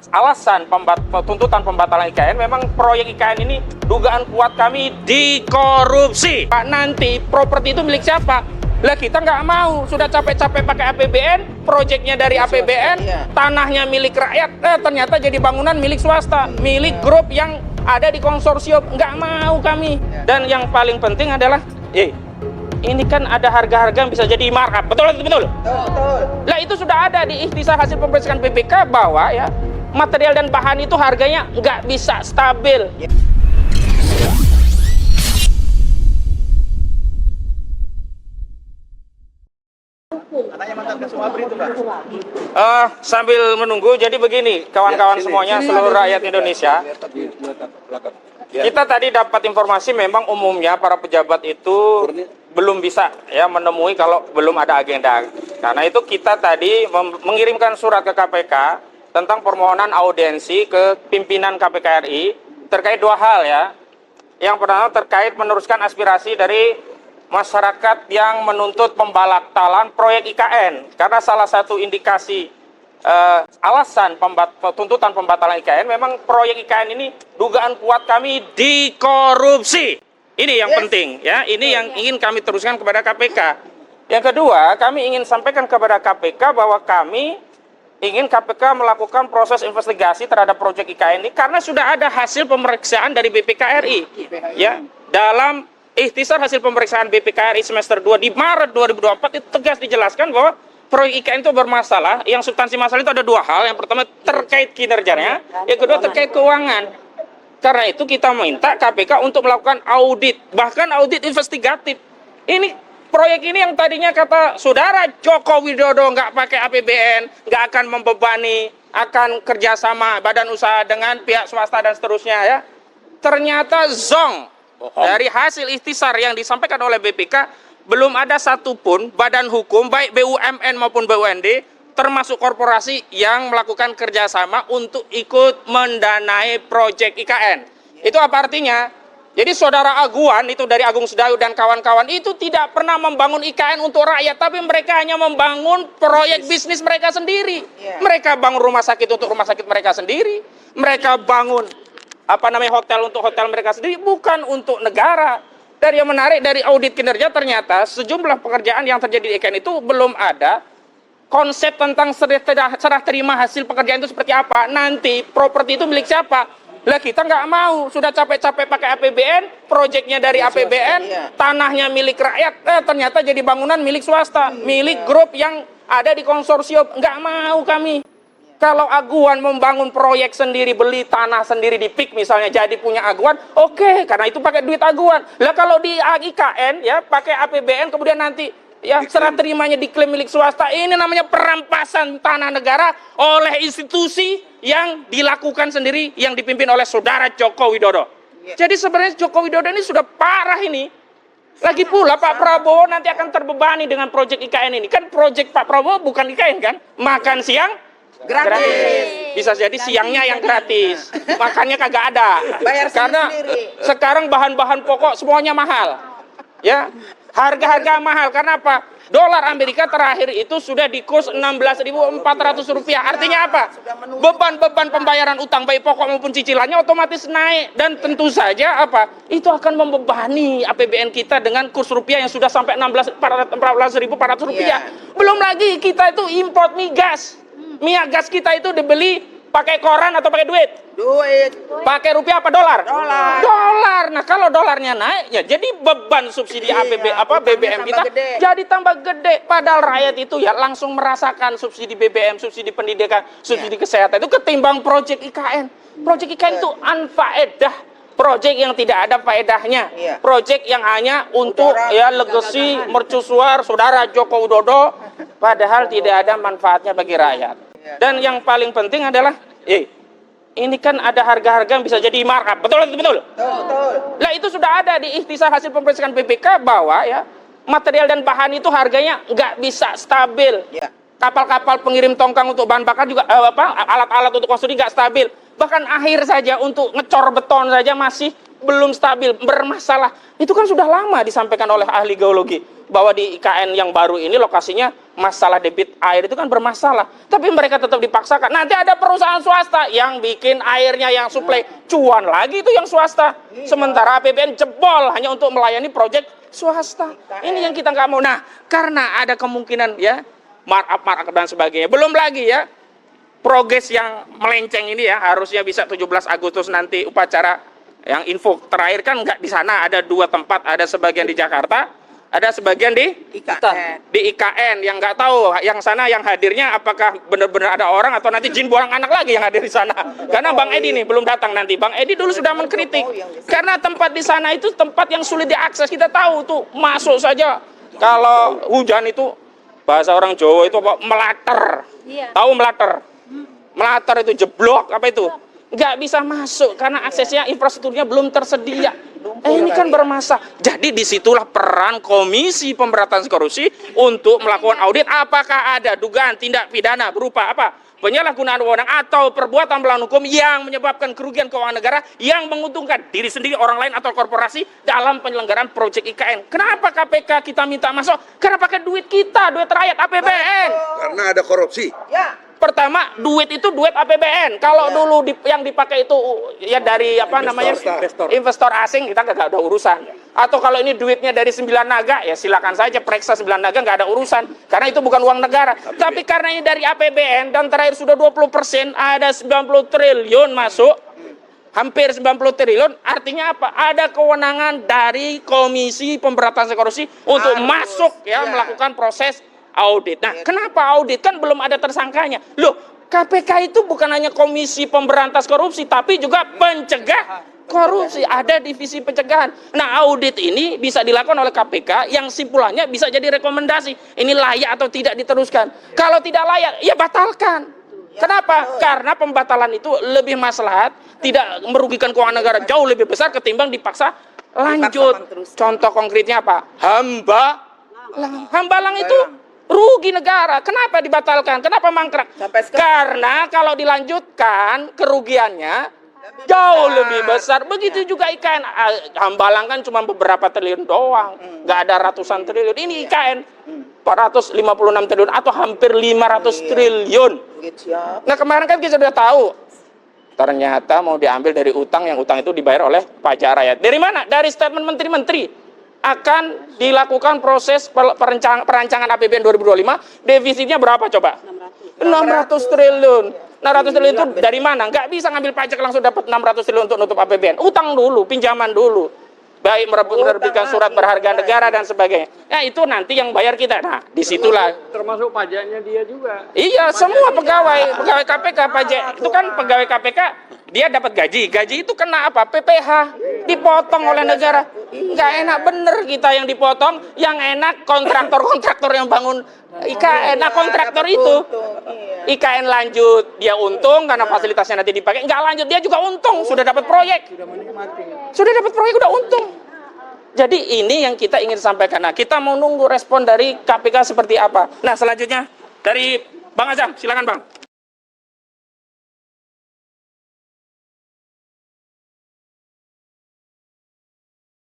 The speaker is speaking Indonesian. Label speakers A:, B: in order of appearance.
A: alasan tuntutan pembatalan IKN memang proyek IKN ini dugaan kuat kami dikorupsi. Pak, nanti properti itu milik siapa? Lah kita nggak mau, sudah capek-capek pakai APBN, proyeknya dari APBN, tanahnya milik rakyat, ternyata jadi bangunan milik swasta, milik grup yang ada di konsorsium. Nggak mau kami. Dan yang paling penting adalah, ini kan ada harga-harga yang bisa jadi markup, betul? Betul. Lah itu sudah ada di ikhtisar hasil pemeriksaan BPK bahwa ya material dan bahan itu harganya nggak bisa stabil. Sambil menunggu, jadi begini kawan-kawan semuanya, seluruh rakyat Indonesia, kita tadi dapat informasi memang umumnya para pejabat itu belum bisa ya menemui kalau belum ada agenda. Karena itu kita tadi mengirimkan surat ke KPK tentang permohonan audiensi ke pimpinan KPK RI terkait dua hal ya. Yang pertama terkait meneruskan aspirasi dari masyarakat yang menuntut pembatalan proyek IKN, karena salah satu indikasi alasan tuntutan pembatalan IKN memang proyek IKN ini dugaan kuat kami dikorupsi. Ini yang penting ya, ini yang ingin kami teruskan kepada KPK. Yang kedua, kami ingin sampaikan kepada KPK bahwa kami ingin KPK melakukan proses investigasi terhadap proyek IKN ini karena sudah ada hasil pemeriksaan dari BPK RI ya. Dalam ikhtisar hasil pemeriksaan BPK RI semester 2 di Maret 2024 itu tegas dijelaskan bahwa proyek IKN itu bermasalah. Yang substansi masalah itu ada dua hal. Yang pertama terkait kinerjanya, yang kedua terkait keuangan. Karena itu kita minta KPK untuk melakukan audit, bahkan audit investigatif. Ini proyek ini yang tadinya kata saudara Joko Widodo nggak pakai APBN, nggak akan membebani, akan kerjasama badan usaha dengan pihak swasta dan seterusnya ya. Ternyata zong. Dari hasil ikhtisar yang disampaikan oleh BPK, belum ada satupun badan hukum, baik BUMN maupun BUMD, termasuk korporasi yang melakukan kerjasama untuk ikut mendanai proyek IKN. Itu apa artinya? Jadi saudara Aguan itu dari Agung Sedayu dan kawan-kawan itu tidak pernah membangun IKN untuk rakyat, tapi mereka hanya membangun proyek bisnis mereka sendiri. Mereka bangun rumah sakit untuk rumah sakit mereka sendiri. Mereka bangun hotel untuk hotel mereka sendiri, bukan untuk negara. Dan yang menarik dari audit kinerja ternyata sejumlah pekerjaan yang terjadi di IKN itu belum ada konsep tentang serah terima hasil pekerjaan itu seperti apa. Nanti properti itu milik siapa? Lah kita nggak mau, sudah capek-capek pakai APBN, proyeknya dari APBN, tanahnya milik rakyat, ternyata jadi bangunan milik swasta, milik grup yang ada di konsorsium. Nggak mau kami. Kalau Aguan membangun proyek sendiri, beli tanah sendiri di PIK misalnya, jadi punya Aguan, oke, karena itu pakai duit Aguan. Lah kalau di IKN ya pakai APBN, kemudian nanti ya serah terimanya diklaim milik swasta, ini namanya perampasan tanah negara oleh institusi yang dilakukan sendiri, yang dipimpin oleh saudara Joko Widodo. Jadi sebenarnya Joko Widodo ini sudah parah ini. Lagi pula Pak Prabowo nanti akan terbebani dengan proyek IKN ini. Kan proyek Pak Prabowo bukan IKN kan? Makan siang gratis. Bisa jadi siangnya yang gratis, makannya kagak ada. Bayar karena sekarang bahan-bahan pokok semuanya mahal. Ya, harga-harga mahal. Karena apa? Dolar Amerika terakhir itu sudah di kurs 16.400 rupiah. Artinya apa? Beban-beban pembayaran utang baik pokok maupun cicilannya otomatis naik. Dan tentu saja apa? Itu akan membebani APBN kita dengan kurs rupiah yang sudah sampai 14.400 rupiah. Belum lagi kita itu import migas. Minyak gas kita itu dibeli pakai koran atau pakai duit? Duit. Pakai rupiah apa dolar? Dolar. Nah, kalau dolarnya naik ya jadi beban subsidi BBM kita jadi tambah gede. Padahal rakyat itu ya langsung merasakan subsidi BBM, subsidi pendidikan, subsidi kesehatan itu ketimbang proyek IKN. Proyek IKN itu unfaedah. Proyek yang tidak ada faedahnya. Proyek yang hanya untuk legacy mercusuar saudara Joko Widodo, padahal tidak ada manfaatnya bagi rakyat. Dan yang paling penting adalah ini kan ada harga-harga yang bisa jadi markup, betul? Lah itu sudah ada di ikhtisar hasil pemeriksaan BPK bahwa ya material dan bahan itu harganya nggak bisa stabil. Kapal-kapal pengirim tongkang untuk bahan bakar juga alat-alat untuk konstruksi nggak stabil. Bahkan akhir saja untuk ngecor beton saja masih belum stabil, bermasalah. Itu kan sudah lama disampaikan oleh ahli geologi bahwa di IKN yang baru ini lokasinya masalah debit air itu kan bermasalah. Tapi mereka tetap dipaksakan. Nanti ada perusahaan swasta yang bikin airnya yang suplai, cuan lagi itu yang swasta. Sementara APBN jebol hanya untuk melayani proyek swasta. Ini yang kita nggak mau. Nah, karena ada kemungkinan ya markup dan sebagainya. Belum lagi ya progres yang melenceng ini ya, harusnya bisa 17 Agustus nanti upacara. Yang info terakhir kan nggak di sana, ada 2 tempat, ada sebagian di Jakarta, ada sebagian di IKN. Yang nggak tahu yang sana yang hadirnya apakah benar-benar ada orang atau nanti jin buang anak lagi yang hadir di sana. Karena Bang Edi nih belum datang nanti. Bang Edi dulu sudah mengkritik karena tempat di sana itu tempat yang sulit diakses. Kita tahu tuh masuk saja kalau hujan itu bahasa orang Jawa itu apa? Melater. Tahu melater? Melater itu jeblok apa itu? Nggak bisa masuk karena aksesnya infrastrukturnya belum tersedia. Ini kan bermasalah. Jadi disitulah peran Komisi Pemberantasan Korupsi untuk melakukan audit apakah ada dugaan tindak pidana berupa apa? Penyalahgunaan wewenang atau perbuatan melawan hukum yang menyebabkan kerugian keuangan negara yang menguntungkan diri sendiri, orang lain atau korporasi dalam penyelenggaraan proyek IKN. Kenapa KPK kita minta masuk? Karena pakai duit kita, duit rakyat APBN.
B: Karena ada korupsi.
C: Ya.
A: Pertama, duit itu duit APBN. Kalau dulu yang dipakai itu ya dari apa namanya investor asing, kita nggak ada urusan. Atau kalau ini duitnya dari 9 naga, ya silakan saja periksa 9 naga, nggak ada urusan. Karena itu bukan uang negara. Tapi karena ini dari APBN dan terakhir sudah 20%, ada 90 triliun masuk. Hampir 90 triliun, artinya apa? Ada kewenangan dari Komisi Pemberantasan Korupsi untuk masuk ya melakukan proses audit. Nah, kenapa audit? Kan belum ada tersangkanya. Loh, KPK itu bukan hanya Komisi Pemberantas Korupsi, tapi juga pencegah korupsi. Ada divisi pencegahan. Nah, audit ini bisa dilakukan oleh KPK yang simpulannya bisa jadi rekomendasi. Ini layak atau tidak diteruskan. Kalau tidak layak, ya batalkan. Kenapa? Karena pembatalan itu lebih maslahat, tidak merugikan keuangan negara jauh lebih besar ketimbang dipaksa lanjut. Contoh konkretnya apa? Hambalang itu rugi negara. Kenapa dibatalkan? Kenapa mangkrak? Karena kalau dilanjutkan kerugiannya jauh lebih besar. Begitu juga IKN. Hambalang kan cuma beberapa triliun doang. Nggak ada ratusan triliun. Ini IKN 456 triliun atau hampir 500 triliun. Nah, kemarin kan kita sudah tahu. Ternyata mau diambil dari utang, yang utang itu dibayar oleh pajak rakyat. Dari mana? Dari statement menteri-menteri. Akan dilakukan proses perancangan APBN 2025, defisitnya berapa coba? 600 triliun. 600 triliun itu dari mana? Nggak bisa ngambil pajak langsung dapat 600 triliun untuk nutup APBN. Utang dulu, pinjaman dulu. Baik menerbitkan surat berharga negara dan sebagainya. Ya itu nanti yang bayar kita. Nah, disitulah.
D: Termasuk pajaknya dia juga.
A: Iya, semua pegawai KPK pajak. Itu kan pegawai KPK, dia dapat gaji. Gaji itu kena apa? PPh. Dipotong oleh negara. Nggak enak bener kita yang dipotong. Yang enak kontraktor-kontraktor yang bangun IKN. Nah, kontraktor itu IKN lanjut, dia untung karena fasilitasnya nanti dipakai. Nggak lanjut, dia juga untung. Sudah dapat proyek. Sudah dapat proyek, udah untung. Jadi ini yang kita ingin sampaikan. Nah, kita mau nunggu respon dari KPK seperti apa. Nah, selanjutnya dari Bang Azam, silakan Bang.